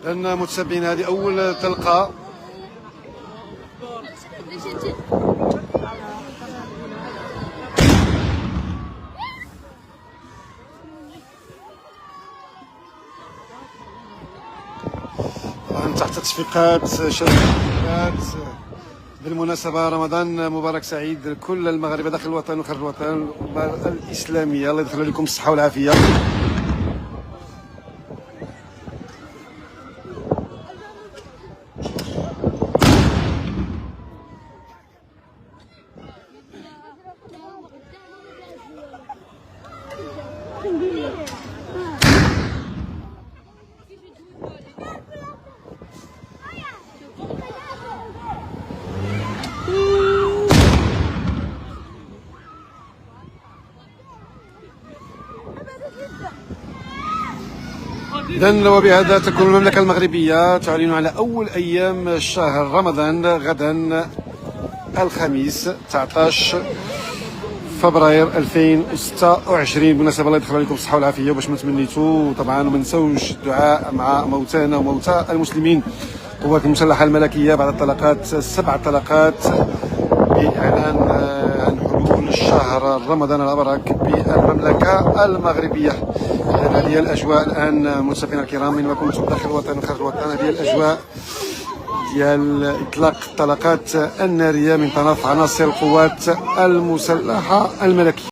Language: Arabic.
لأن متتبعين هذه أول طلقة. طبعا تحت تصفيقات شبكات. بالمناسبة رمضان مبارك سعيد لكل المغاربة داخل الوطن وخارج الوطن الإسلامية. الله يدخل لكم الصحة والعافية. إذن وبهذا تكون المملكة المغربية تعلن على أول أيام شهر رمضان غدا الخميس 19 فبراير 2026. بالمناسبة الله يدخل عليكم الصحة والعافية. وباش ما تمنيتوا طبعا وما نساوش الدعاء مع موتانا وموتى المسلمين. القوات المسلحة الملكية بعد الطلقات 7 طلقات بإعلان عن حلول شهر رمضان المبارك بالمملكة المغربية. هذه هي الأجواء الآن متابعينا الكرام من كنتم داخل الوطن وخارج الوطن. هذه الأجواء ديال إطلاق الطلقات النارية من طرف عناصر القوات المسلحة الملكية.